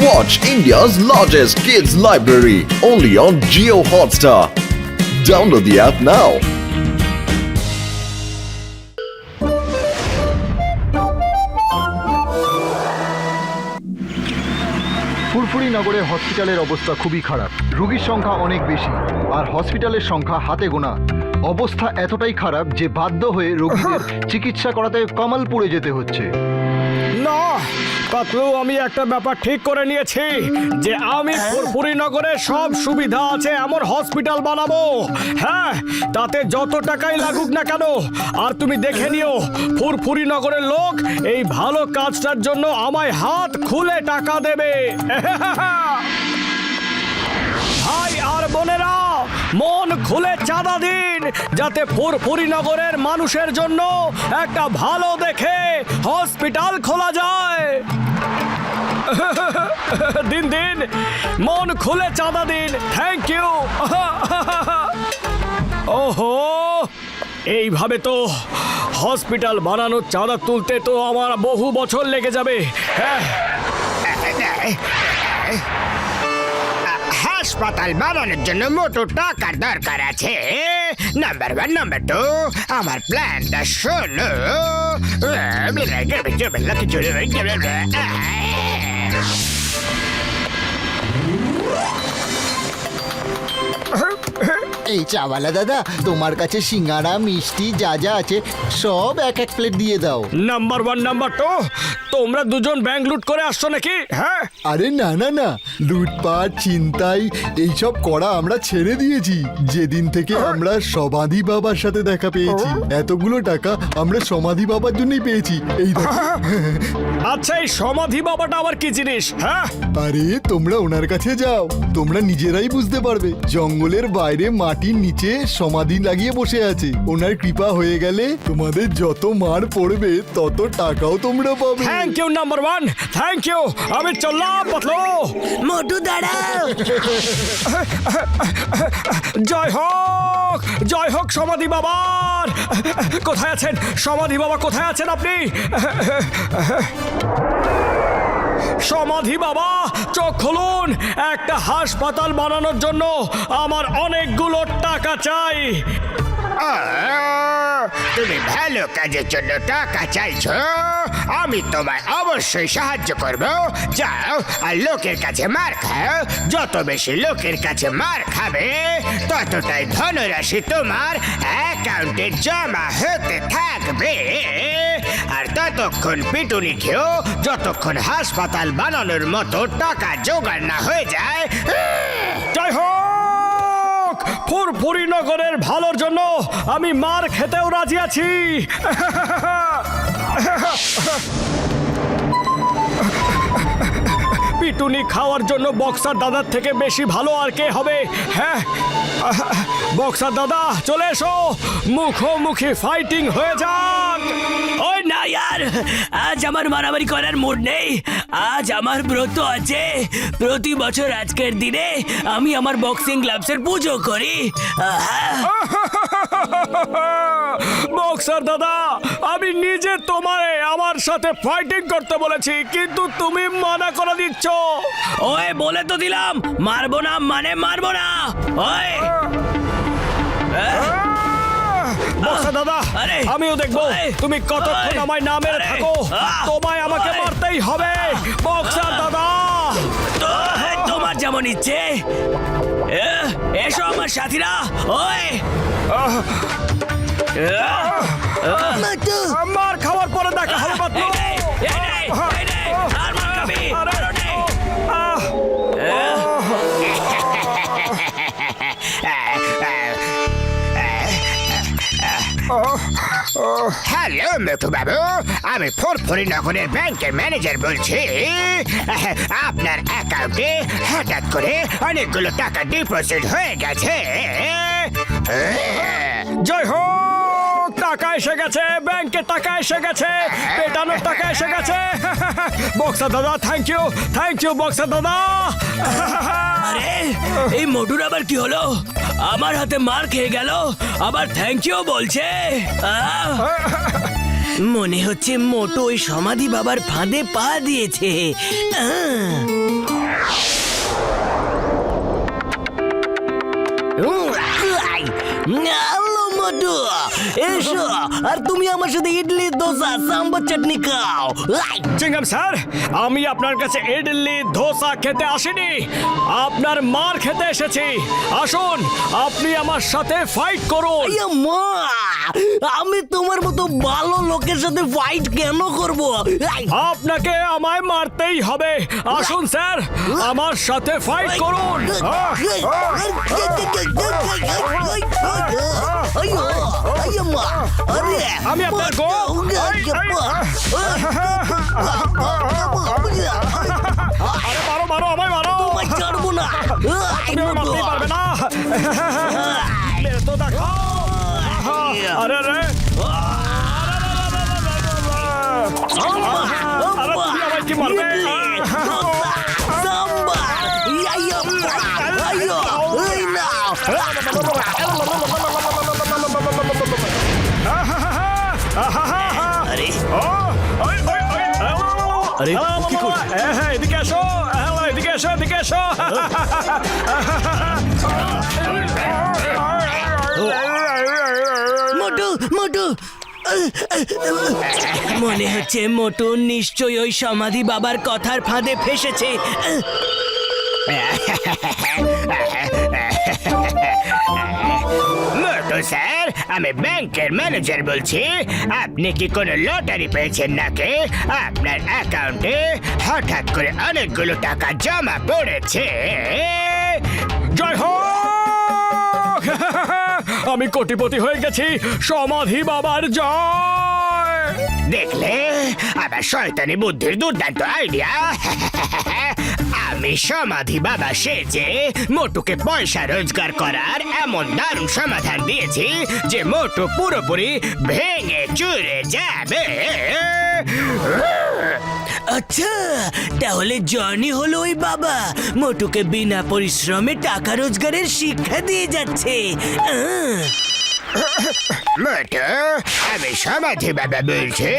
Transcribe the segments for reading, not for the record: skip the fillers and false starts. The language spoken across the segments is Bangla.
Watch India's largest kids library only on Jio Hotstar. Download the app now. ফুরফুরি নগরে হসপিটালের অবস্থা খুবই খারাপ। রোগীর সংখ্যা অনেক বেশি আর হসপিটালের সংখ্যা হাতে গোনা। অবস্থা এতটাই খারাপ যে বাধ্য হয়ে রোগীদের চিকিৎসা করাতে কমলপুরে যেতে হচ্ছে। না পাতলু, আমি একটা ব্যাপার ঠিক করে নিয়েছি যে আমি ফুরফুরি নগরে সব সুবিধা আছে এমন হসপিটাল বানাবো। হ্যাঁ, তাতে যত টাকাই লাগুক না কেন। আর তুমি দেখে নিও, ফুরফুরি নগরের লোক এই ভালো কাজটার জন্য আমায় হাত খুলে টাকা দেবে। ভাই আর বোনেরা, মন খুলে চাঁদা দিন যাতে ফুরফুরি নগরের মানুষের জন্য একটা ভালো দেখে হসপিটাল খোলা যায়। দিন দিন, মন খুলে চাঁদা দিন। Thank you. ওহো, এইভাবে তো হসপিটাল বানানোর চাঁদা তুলতে তো আমার বহু বছর লেগে যাবে। হ্যাঁ, হাসপাতাল বানানোর জন্য মোটো টাকার দরকার আছে। নাম্বার 1, নাম্বার 2, আমার প্ল্যানটা শোনো। এই চাওয়ালা দাদা, তোমার কাছে সিঙ্গাড়া মিষ্টি যা যা আছে সব এক এক প্লেট দিয়ে দাও। নাম্বার 1, নাম্বার 2, তোমরা দুজন ব্যাংক লুট করে আসছো নাকি? হ্যাঁ, আরে না না না, লুটপাট ছিনতাই এইসব করা আমরা ছেড়ে দিয়েছি যেদিন থেকে আমরা সমাধি বাবার সাথে দেখা পেয়েছি। এতগুলো টাকা আমরা সমাধি বাবার জন্যই পেয়েছি। এই দেখো। আচ্ছা, এই সমাধি বাবাটা আবার কি জিনিস? হ্যাঁ, আরে তোমরা ওনার কাছে যাও, তোমরা নিজেরাই বুঝতে পারবে। জঙ্গলের বাইরে মাটির নিচে সমাধি লাগিয়ে বসে আছে। ওনার কৃপা হয়ে গেলে তোমাদের যত মার পড়বে তত টাকাও তোমরা পাবে। Thank you number 1, thank you. আমি চললাম পাতলু। মোটু দাঁড়াও। জয় হোক, জয় হোক সমাধি বাবার। কোথায় আছেন সমাধি বাবা? কোথায় আছেন আপনি? সমাধি বাবা, চোখ খুলুন। একটা হাসপাতাল বানানোর জন্য আমার অনেকগুলো টাকা চাই। তুমি ভালো কাজের জন্য টাকা চাইছো, আমি তোমায় অবশ্যই সাহায্য করব। যাও আর লোকের কাছে মার খাও। যত বেশি লোকের কাছে মার খাবে ততটাই ধনরাশি তোমার অ্যাকাউন্টে জমা হতে থাকবে। আর ততক্ষণ পিটুনি খেও যতক্ষণ হাসপাতাল বানানোর মতো টাকা জোগাড় না হয়ে যায়। জয় হোক, ফুরফুরি নগরের ভালোর জন্য আমি মার খেতেও রাজি আছি। পিটুনি খাওয়ার জন্য বক্সার দাদার থেকে বেশি ভালো আর কে হবে? হ্যাঁ, বক্সার দাদা চলে এসো, মুখোমুখি ফাইটিং হয়ে যাক। ওই না यार, আজ আমার মারামারি করার মুড নেই। আজ আমার ব্রত আছে। প্রতি বছর আজকের দিনে আমি আমার বক্সিং গ্লাভসের পুজো করি। বক্সার দাদা, আমি নিজে তোমারে আমার সাথে ফাইটিং করতে বলেছি, কিন্তু তুমি মানা করে দিচ্ছ। ওই বলে তো দিলাম, মারবো না মানে মারবো না। ওই বক্সার দাদা, আরে, আমিও দেখবো আরে, তুমি কতক্ষণ আরে, আমায় না মেরে আরে, থাকো। তোমায় আমাকে আরে, মারতেই হবে বক্সার দাদা। তো তোমার যেমন ইচ্ছে। এসো আমার সাথীরা। ওই মার খাওয়ার পরে দেখা হবে পাতলু। আর মার খাবি? হ্যালো মোটু বাবু, আমি ফুরফুরি নগরের ব্যাংকের ম্যানেজার বলছি। আপনার অ্যাকাউন্টে হঠাৎ করে অনেকগুলো টাকা ডিপোজিট হয়ে গেছে। জয় হোক, টাকা এসে গেছে, ব্যাংকে টাকা এসে গেছে, পেটানোর টাকা এসে গেছে। বক্সার দাদা, থ্যাংক ইউ বক্সার দাদা। আরে, এই মোটুর আবার কি হলো? আমার হাতে মার খেয়ে গেল, আবার থ্যাংক ইউ বলছে। মনে হচ্ছে মোটু ওই সমাধি বাবার ফাঁদে পা দিয়েছে। হ্যালো মোটু, এসো আর তুমি আমার সাথে ইডলি দোসা সাম্বার চাটনি খাও। চিংগাম স্যার, আমি আপনার কাছে ইডলি ধোসা খেতে আসিনি, আপনার মার খেতে এসেছি। আসুন, আপনি আমার সাথে ফাইট করুন। আইয়া মা, আমি তোমার মতো ভালো লোকের সাথে ফাইট কেন করব? আপনাকে আমায় মারতেই হবে। আসুন স্যার, আমার সাথে ফাইট করুন। আমি আপনার গো আরে মারো মারো, আমায় মারো। ছাড়বো না। তুমি আমায় মারতেই পারবে না। মেরে তো দেখো। আরে আরে আরে তুমি আমায় কি মারবে? আরে আরে কি করছো? হ্যাঁ, এদিকে আসো। হ্যাঁ, এদিকে এসো, এদিকে এসো। মোটু মোটু, মনে হচ্ছে মোটু নিশ্চয়ই ওই সমাধি বাবার কথার ফাঁদে ফেসেছে। মোটু স্যার, আমি ব্যাংকের ম্যানেজার বলছি। আপনি কি কোনো লটারি পেয়েছেন নাকি? আপনার অ্যাকাউন্টে হঠাৎ করে অনেকগুলো টাকা জমা পড়েছে। জয় হোক! আমি কোটিপতি হয়ে গেছি, সমাধি বাবার জয়। দেখলে আমার শয়তানি বুদ্ধির দুর্দান্ত আইডিয়া। আমি সমাধি বাবা সেজে মোটুকে পয়সা রোজগার করার এমন দারুণ সমাধান দিয়েছি যে মোটু পুরোপুরি ভেঙে চুরে যাবে। আচ্ছা, তাহলে জনি হলো ওই বাবা মোটুকে বিনা পরিশ্রমে টাকা রোজগারের শিক্ষা দিয়ে যাচ্ছে। মোটু, আমি সমাধি বাবা বলছি।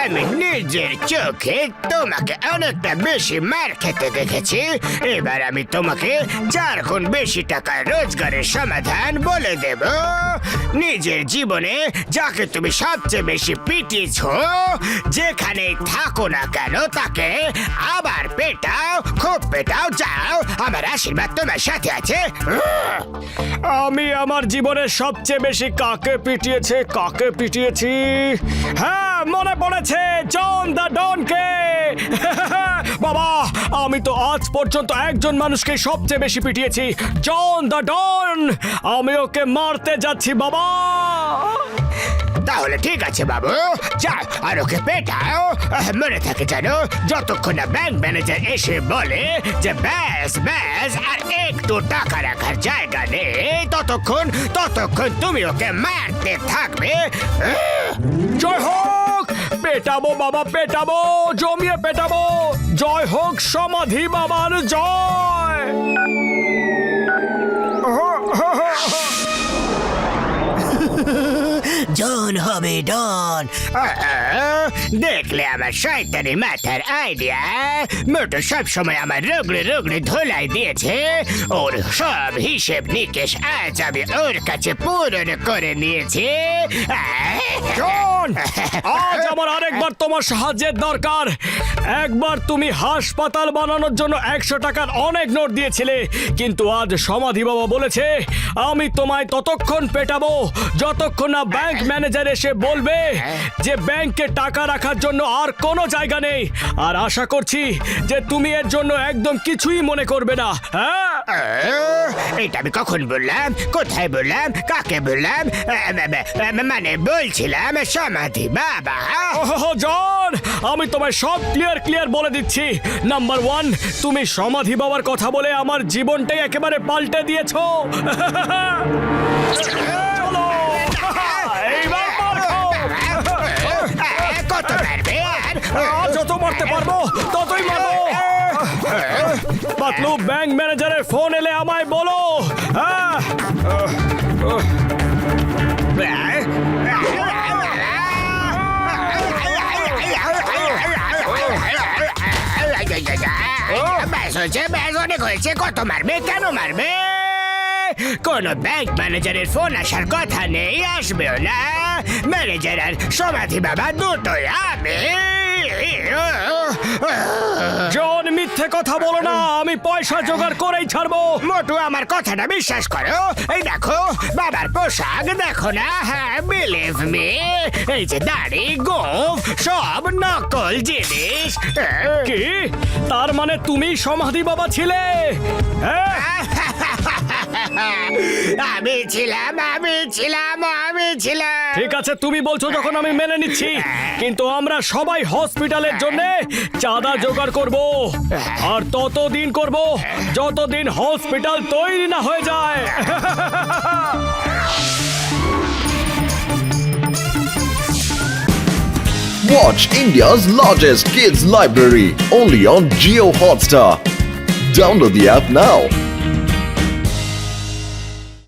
আমি নিজের চোখে তোমাকে অনেকটা বেশি মার খেতে দেখেছি। এবার আমি তোমাকে 4 গুণ বেশি টাকা রোজগারের সমাধান বলে দেব। নিজের জীবনে যাকে তুমি সবচেয়ে বেশি পিটিয়েছ, যেখানেই থাকো না কেন তাকে আবার পেটাও, খুব পেটাও। যাও, আমার আশীর্বাদ তোমার সাথে আছে। আমি আমার জীবনের সবচেয়ে বেশি কাকে পিটিয়েছি? হ্যাঁ, মনে পড়েছে, জন দ্য ডনকে। বাবা, আমি তো আজ পর্যন্ত একজন মানুষকে সবচেয়ে বেশি পিটিয়েছি, জন দ্য ডন। আমি ওকে মারতে যাচ্ছি বাবা। তাহলে ঠিক আছে বাবু, যাও আর ওকে পেটাও। মনে থাকে জানো, যতক্ষণ না ব্যাংক ম্যানেজার এসে বলে যে ব্যাস ব্যাস আর একটু টাকা রাখার জায়গা নেই, ততক্ষণ তুমি ওকে মারতে থাকবে। জয় হোক! পেটাবো বাবা, পেটাবো, জমিয়ে পেটাবো। জয় হোক সমাধি বাবার জয়। জন হবে ডন। দেখলে আমার শয়তানি মাথার আইডিয়া? মোটু সবসময় আমার রগড়ে ধোলাই দিয়েছে। ওর সব হিসেব নিকেশ আজ আমি ওর কাছে পূরণ করে নিয়েছি। জন, আজ আমার আরেকবার তোমার সাহায্যের দরকার। একবার তুমি হাসপাতাল বানানোর জন্য 100 টাকার অনেক নোট দিয়েছিলে, কিন্তু আজ সমাধি বাবা বলেছে আমি তোমায় ততক্ষণ পেটাবো যতক্ষণ না ব্যাংক ম্যানেজার এসে বলবে যে ব্যাংকে টাকা রাখার জন্য আর কোনো জায়গা নেই। আর আশা করছি যে তুমি এর জন্য একদম কিছুই মনে করবে না। হ্যাঁ, এটা আমি কখন বললাম? কোথায় বললাম? কাকে বললাম? মানে বলছিলাম সমাধি বাবা। ওহো জন, আমি তোমায় সব ক্লিয়ার বলে দিচ্ছি। নাম্বার 1, তুমি সমাধি বাবার কথা বলে আমার জীবনটাই একেবারে পাল্টে দিয়েছো। চলো, এইবার মার খাও। কত মারবে? যত মারতে পারবো ততই মারবো। পাতলু, ব্যাংক ম্যানেজারের ফোন এলে আমায় বলো। হ্যাঁ, ব্যাস হয়েছে, ব্যাস অনেক হয়েছে। কত মারবে? কেন মারবে? কোনো ব্যাংক ম্যানেজারের ফোন আসার কথা নেই, আসবেও না। ম্যানেজার আর সমাধি বাবা দুটোই আমি। জন, মিথ্যে কথা বলো না, আমি পয়সা জোগাড় করেই ছাড়বো। মোটু, আমার কথাটা বিশ্বাস করো। এই দেখো বাবার পোশাক, দেখো না? হ্যাঁ, বিলিভ মি, এই যে দাড়ি, গোঁফ, সব নকল জিনিস। কি? তার মানে তুমি সমাধি বাবা ছিলে? হ্যাঁ? আমি ছিলাম। ঠিক আছে, তুমি বলছো যখন আমি মেনে নিচ্ছি, কিন্তু আমরা সবাই হসপিটালের জন্য চাঁদা জোগাড় করব, আর ততদিন করব যতদিন হসপিটাল তৈরি না হয়ে যায়। Watch India's largest kids library only on Geo Hotstar. Download the app now.